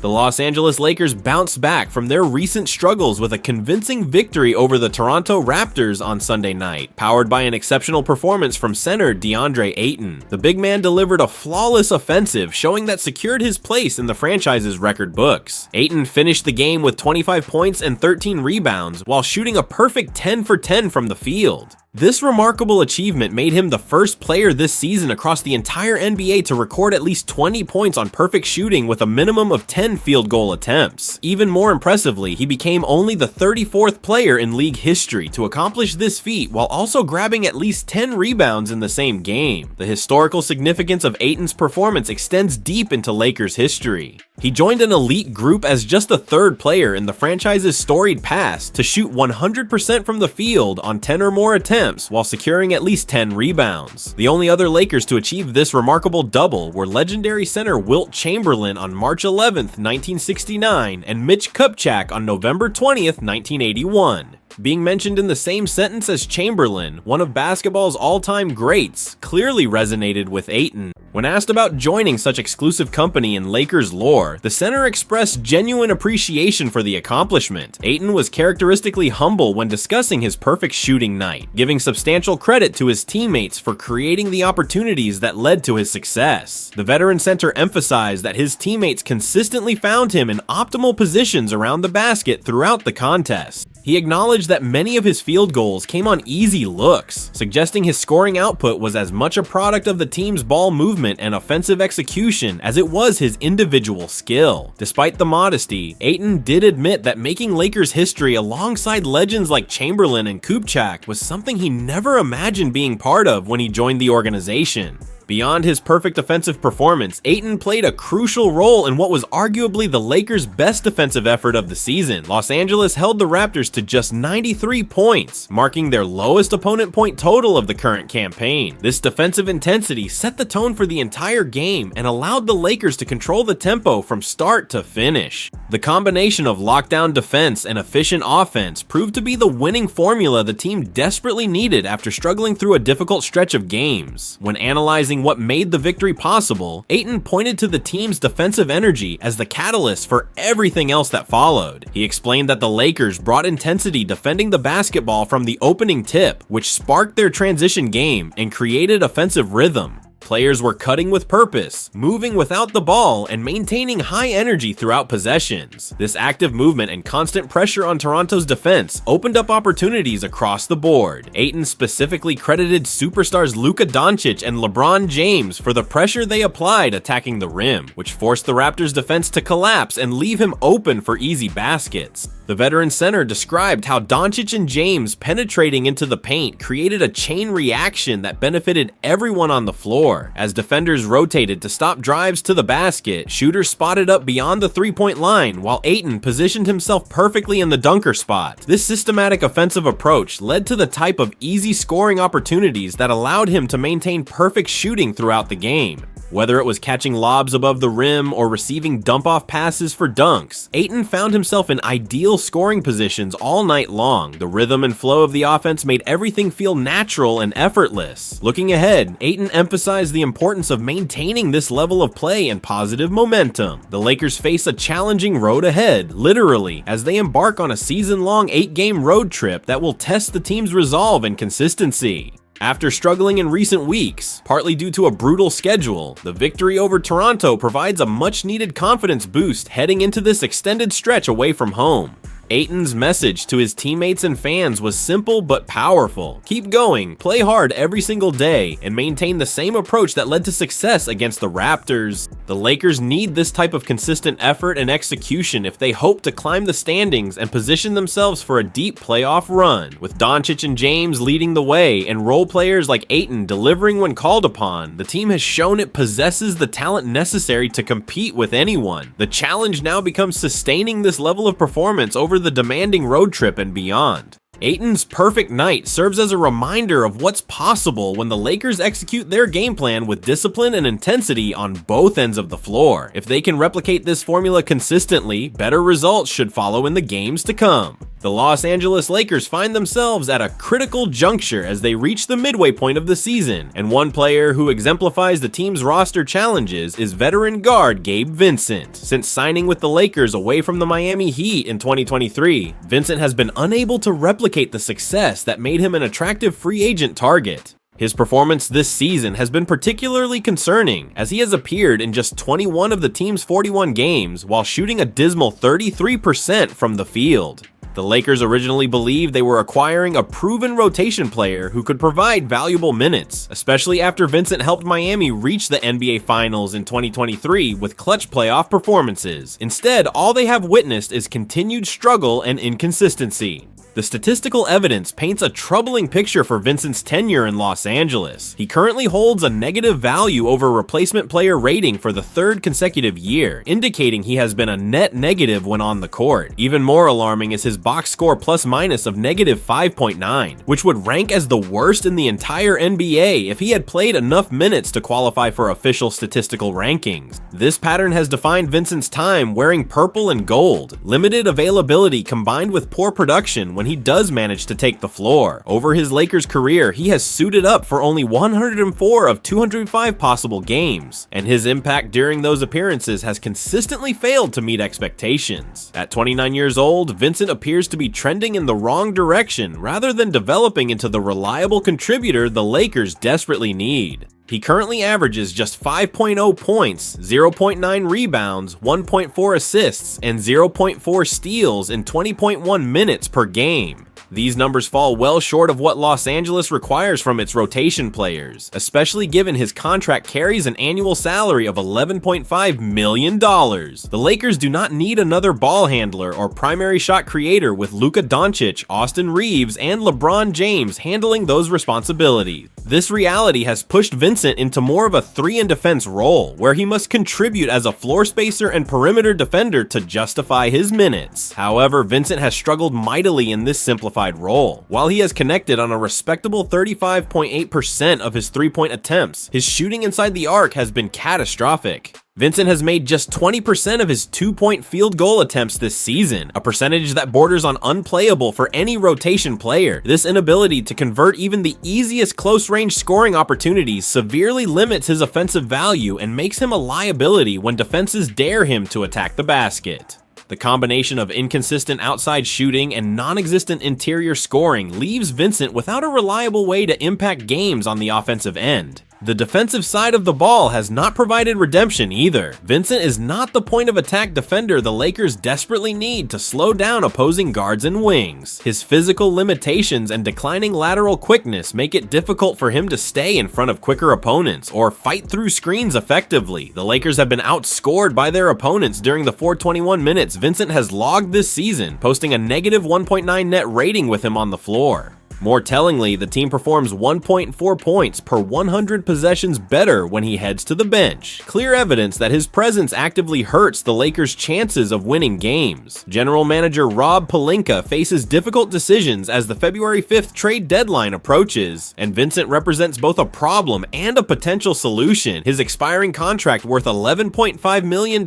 The Los Angeles Lakers bounced back from their recent struggles with a convincing victory over the Toronto Raptors on Sunday night, powered by an exceptional performance from center DeAndre Ayton. The big man delivered a flawless offensive, showing that secured his place in the franchise's record books. Ayton finished the game with 25 points and 13 rebounds, while shooting a perfect 10 for 10 from the field. This remarkable achievement made him the first player this season across the entire NBA to record at least 20 points on perfect shooting with a minimum of 10 field goal attempts. Even more impressively, he became only the 34th player in league history to accomplish this feat while also grabbing at least 10 rebounds in the same game. The historical significance of Ayton's performance extends deep into Lakers history. He joined an elite group as just the third player in the franchise's storied past to shoot 100% from the field on 10 or more attempts while securing at least 10 rebounds. The only other Lakers to achieve this remarkable double were legendary center Wilt Chamberlain on March 11th, 1969 and Mitch Kupchak on November 20th, 1981. Being mentioned in the same sentence as Chamberlain, one of basketball's all-time greats, clearly resonated with Ayton. When asked about joining such exclusive company in Lakers lore, the center expressed genuine appreciation for the accomplishment. Ayton was characteristically humble when discussing his perfect shooting night, giving substantial credit to his teammates for creating the opportunities that led to his success. The veteran center emphasized that his teammates consistently found him in optimal positions around the basket throughout the contest. He acknowledged that many of his field goals came on easy looks, suggesting his scoring output was as much a product of the team's ball movement and offensive execution as it was his individual skill. Despite the modesty, Ayton did admit that making Lakers history alongside legends like Chamberlain and Kupchak was something he never imagined being part of when he joined the organization. Beyond his perfect offensive performance, Ayton played a crucial role in what was arguably the Lakers' best defensive effort of the season. Los Angeles held the Raptors to just 93 points, marking their lowest opponent point total of the current campaign. This defensive intensity set the tone for the entire game and allowed the Lakers to control the tempo from start to finish. The combination of lockdown defense and efficient offense proved to be the winning formula the team desperately needed after struggling through a difficult stretch of games. When analyzing what made the victory possible, Ayton pointed to the team's defensive energy as the catalyst for everything else that followed. He explained that the Lakers brought intensity defending the basketball from the opening tip, which sparked their transition game and created offensive rhythm. Players were cutting with purpose, moving without the ball, and maintaining high energy throughout possessions. This active movement and constant pressure on Toronto's defense opened up opportunities across the board. Ayton specifically credited superstars Luka Doncic and LeBron James for the pressure they applied attacking the rim, which forced the Raptors' defense to collapse and leave him open for easy baskets. The veteran center described how Doncic and James penetrating into the paint created a chain reaction that benefited everyone on the floor. As defenders rotated to stop drives to the basket, shooters spotted up beyond the three-point line, while Ayton positioned himself perfectly in the dunker spot. This systematic offensive approach led to the type of easy scoring opportunities that allowed him to maintain perfect shooting throughout the game. Whether it was catching lobs above the rim or receiving dump-off passes for dunks, Ayton found himself in ideal scoring positions all night long. The rhythm and flow of the offense made everything feel natural and effortless. Looking ahead, Ayton emphasized the importance of maintaining this level of play and positive momentum. The Lakers face a challenging road ahead, literally, as they embark on a season-long 8-game road trip that will test the team's resolve and consistency. After struggling in recent weeks, partly due to a brutal schedule, the victory over Toronto provides a much-needed confidence boost heading into this extended stretch away from home. Ayton's message to his teammates and fans was simple but powerful. Keep going, play hard every single day, and maintain the same approach that led to success against the Raptors. The Lakers need this type of consistent effort and execution if they hope to climb the standings and position themselves for a deep playoff run. With Doncic and James leading the way and role players like Ayton delivering when called upon, the team has shown it possesses the talent necessary to compete with anyone. The challenge now becomes sustaining this level of performance over the demanding road trip and beyond. Ayton's perfect night serves as a reminder of what's possible when the Lakers execute their game plan with discipline and intensity on both ends of the floor. If they can replicate this formula consistently, better results should follow in the games to come. The Los Angeles Lakers find themselves at a critical juncture as they reach the midway point of the season, and one player who exemplifies the team's roster challenges is veteran guard Gabe Vincent. Since signing with the Lakers away from the Miami Heat in 2023, Vincent has been unable to replicate the success that made him an attractive free agent target. His performance this season has been particularly concerning, as he has appeared in just 21 of the team's 41 games while shooting a dismal 33% from the field. The Lakers originally believed they were acquiring a proven rotation player who could provide valuable minutes, especially after Vincent helped Miami reach the NBA Finals in 2023 with clutch playoff performances. Instead, all they have witnessed is continued struggle and inconsistency. The statistical evidence paints a troubling picture for Vincent's tenure in Los Angeles. He currently holds a negative value over replacement player rating for the third consecutive year, indicating he has been a net negative when on the court. Even more alarming is his box score plus minus of negative 5.9, which would rank as the worst in the entire NBA if he had played enough minutes to qualify for official statistical rankings. This pattern has defined Vincent's time wearing purple and gold. Limited availability combined with poor production when he does manage to take the floor. Over his Lakers career, he has suited up for only 104 of 205 possible games, and his impact during those appearances has consistently failed to meet expectations. At 29 years old, Vincent appears to be trending in the wrong direction rather than developing into the reliable contributor the Lakers desperately need. He currently averages just 5.0 points, 0.9 rebounds, 1.4 assists, and 0.4 steals in 20.1 minutes per game. These numbers fall well short of what Los Angeles requires from its rotation players, especially given his contract carries an annual salary of $11.5 million. The Lakers do not need another ball handler or primary shot creator with Luka Doncic, Austin Reeves, and LeBron James handling those responsibilities. This reality has pushed Vincent into more of a 3-and-defense role, where he must contribute as a floor spacer and perimeter defender to justify his minutes. However, Vincent has struggled mightily in this simplified role. While he has connected on a respectable 35.8% of his three-point attempts, his shooting inside the arc has been catastrophic. Vincent has made just 20% of his 2-point field goal attempts this season, a percentage that borders on unplayable for any rotation player. This inability to convert even the easiest close-range scoring opportunities severely limits his offensive value and makes him a liability when defenses dare him to attack the basket. The combination of inconsistent outside shooting and non-existent interior scoring leaves Vincent without a reliable way to impact games on the offensive end. The defensive side of the ball has not provided redemption either. Vincent is not the point of attack defender the Lakers desperately need to slow down opposing guards and wings. His physical limitations and declining lateral quickness make it difficult for him to stay in front of quicker opponents or fight through screens effectively. The Lakers have been outscored by their opponents during the 421 minutes Vincent has logged this season, posting a negative 1.9 net rating with him on the floor. More tellingly, the team performs 1.4 points per 100 possessions better when he heads to the bench. Clear evidence that his presence actively hurts the Lakers' chances of winning games. General manager Rob Pelinka faces difficult decisions as the February 5th trade deadline approaches, and Vincent represents both a problem and a potential solution. His expiring contract worth $11.5 million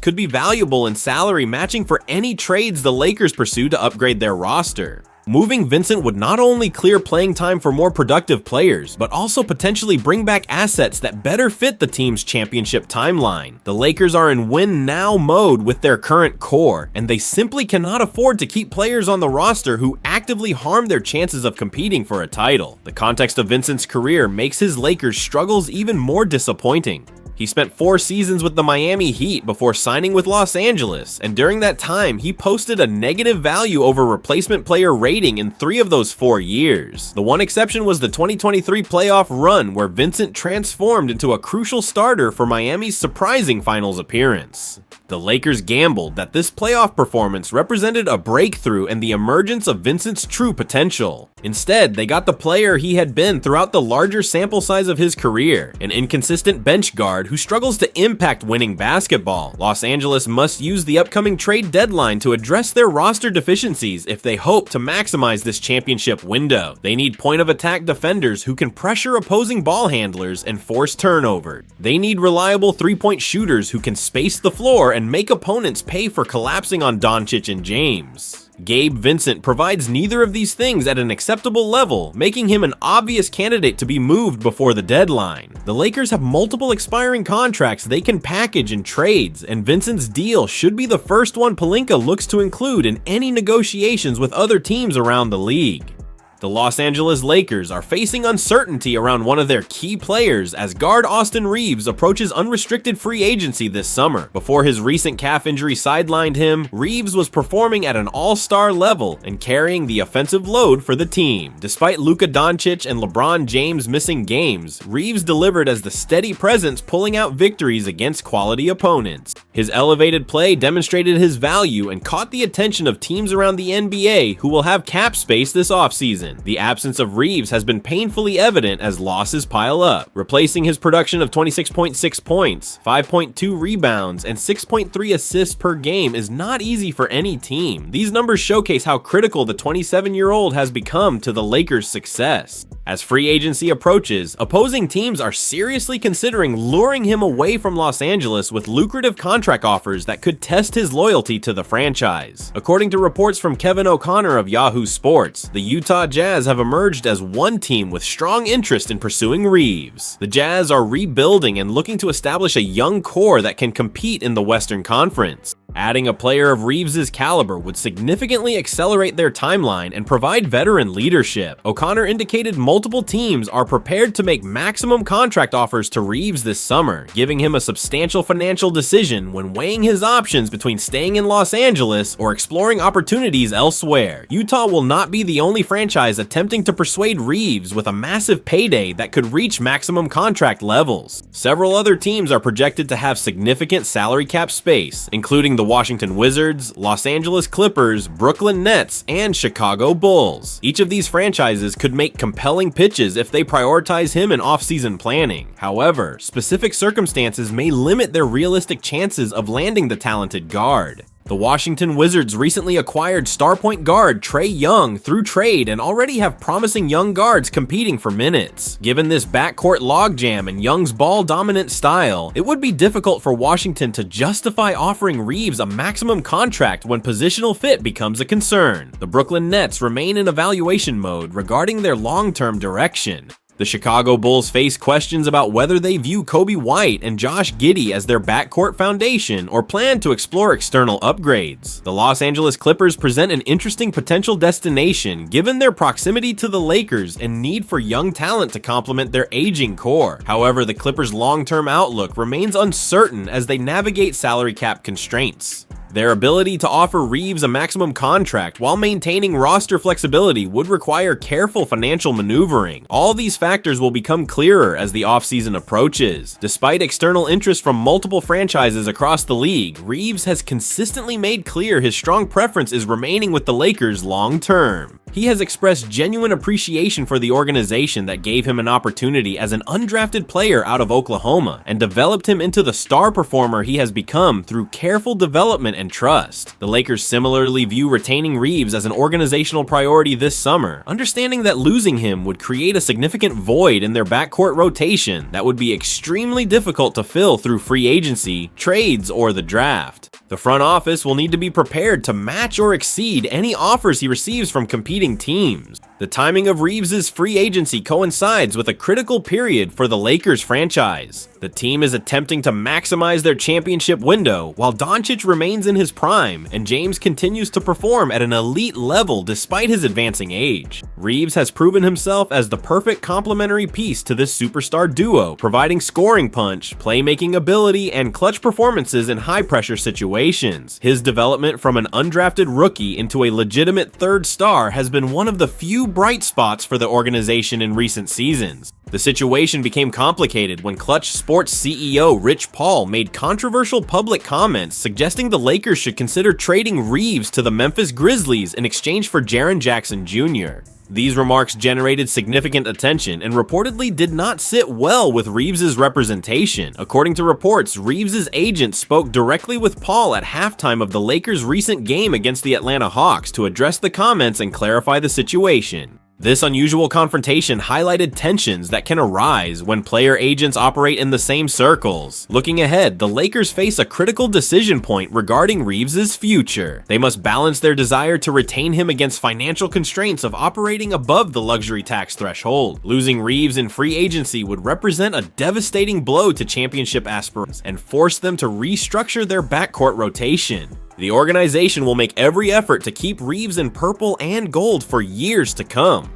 could be valuable in salary matching for any trades the Lakers pursue to upgrade their roster. Moving Vincent would not only clear playing time for more productive players, but also potentially bring back assets that better fit the team's championship timeline. The Lakers are in win-now mode with their current core, and they simply cannot afford to keep players on the roster who actively harm their chances of competing for a title. The context of Vincent's career makes his Lakers struggles even more disappointing. He spent 4 seasons with the Miami Heat before signing with Los Angeles, and during that time, he posted a negative value over replacement player rating in 3 of those 4 years. The one exception was the 2023 playoff run, where Vincent transformed into a crucial starter for Miami's surprising finals appearance. The Lakers gambled that this playoff performance represented a breakthrough and the emergence of Vincent's true potential. Instead, they got the player he had been throughout the larger sample size of his career, an inconsistent bench guard who struggles to impact winning basketball. Los Angeles must use the upcoming trade deadline to address their roster deficiencies if they hope to maximize this championship window. They need point-of-attack defenders who can pressure opposing ball handlers and force turnover. They need reliable three-point shooters who can space the floor and make opponents pay for collapsing on Doncic and James. Gabe Vincent provides neither of these things at an acceptable level, making him an obvious candidate to be moved before the deadline. The Lakers have multiple expiring contracts they can package in trades, and Vincent's deal should be the first one Pelinka looks to include in any negotiations with other teams around the league. The Los Angeles Lakers are facing uncertainty around one of their key players as guard Austin Reaves approaches unrestricted free agency this summer. Before his recent calf injury sidelined him, Reaves was performing at an all-star level and carrying the offensive load for the team. Despite Luka Doncic and LeBron James missing games, Reaves delivered as the steady presence pulling out victories against quality opponents. His elevated play demonstrated his value and caught the attention of teams around the NBA who will have cap space this offseason. The absence of Reaves has been painfully evident as losses pile up. Replacing his production of 26.6 points, 5.2 rebounds, and 6.3 assists per game is not easy for any team. These numbers showcase how critical the 27-year-old has become to the Lakers' success. As free agency approaches, opposing teams are seriously considering luring him away from Los Angeles with lucrative contract offers that could test his loyalty to the franchise. According to reports from Kevin O'Connor of Yahoo Sports, the Utah Jazz have emerged as one team with strong interest in pursuing Reaves. The Jazz are rebuilding and looking to establish a young core that can compete in the Western Conference. Adding a player of Reeves' caliber would significantly accelerate their timeline and provide veteran leadership. O'Connor indicated multiple teams are prepared to make maximum contract offers to Reaves this summer, giving him a substantial financial decision when weighing his options between staying in Los Angeles or exploring opportunities elsewhere. Utah will not be the only franchise attempting to persuade Reaves with a massive payday that could reach maximum contract levels. Several other teams are projected to have significant salary cap space, including the Washington Wizards, Los Angeles Clippers, Brooklyn Nets, and Chicago Bulls. Each of these franchises could make compelling pitches if they prioritize him in off-season planning. However, specific circumstances may limit their realistic chances of landing the talented guard. The Washington Wizards recently acquired star point guard Trae Young through trade and already have promising young guards competing for minutes. Given this backcourt logjam and Young's ball-dominant style, it would be difficult for Washington to justify offering Reaves a maximum contract when positional fit becomes a concern. The Brooklyn Nets remain in evaluation mode regarding their long-term direction. The Chicago Bulls face questions about whether they view Kobe White and Josh Giddey as their backcourt foundation or plan to explore external upgrades. The Los Angeles Clippers present an interesting potential destination given their proximity to the Lakers and need for young talent to complement their aging core. However, the Clippers' long-term outlook remains uncertain as they navigate salary cap constraints. Their ability to offer Reaves a maximum contract while maintaining roster flexibility would require careful financial maneuvering. All these factors will become clearer as the offseason approaches. Despite external interest from multiple franchises across the league, Reaves has consistently made clear his strong preference is remaining with the Lakers long term. He has expressed genuine appreciation for the organization that gave him an opportunity as an undrafted player out of Oklahoma and developed him into the star performer he has become through careful development and trust. The Lakers similarly view retaining Reaves as an organizational priority this summer, understanding that losing him would create a significant void in their backcourt rotation that would be extremely difficult to fill through free agency, trades, or the draft. The front office will need to be prepared to match or exceed any offers he receives from competing teams. The timing of Reeves' free agency coincides with a critical period for the Lakers franchise. The team is attempting to maximize their championship window while Doncic remains in his prime and James continues to perform at an elite level despite his advancing age. Reeves has proven himself as the perfect complementary piece to this superstar duo, providing scoring punch, playmaking ability, and clutch performances in high-pressure situations. His development from an undrafted rookie into a legitimate third star has been one of the few bright spots for the organization in recent seasons. The situation became complicated when Clutch Sports CEO Rich Paul made controversial public comments suggesting the Lakers should consider trading Reeves to the Memphis Grizzlies in exchange for Jaren Jackson Jr. These remarks generated significant attention and reportedly did not sit well with Reeves' representation. According to reports, Reeves' agent spoke directly with Paul at halftime of the Lakers' recent game against the Atlanta Hawks to address the comments and clarify the situation. This unusual confrontation highlighted tensions that can arise when player agents operate in the same circles. Looking ahead, the Lakers face a critical decision point regarding Reeves' future. They must balance their desire to retain him against financial constraints of operating above the luxury tax threshold. Losing Reeves in free agency would represent a devastating blow to championship aspirations and force them to restructure their backcourt rotation. The organization will make every effort to keep Reeves in purple and gold for years to come.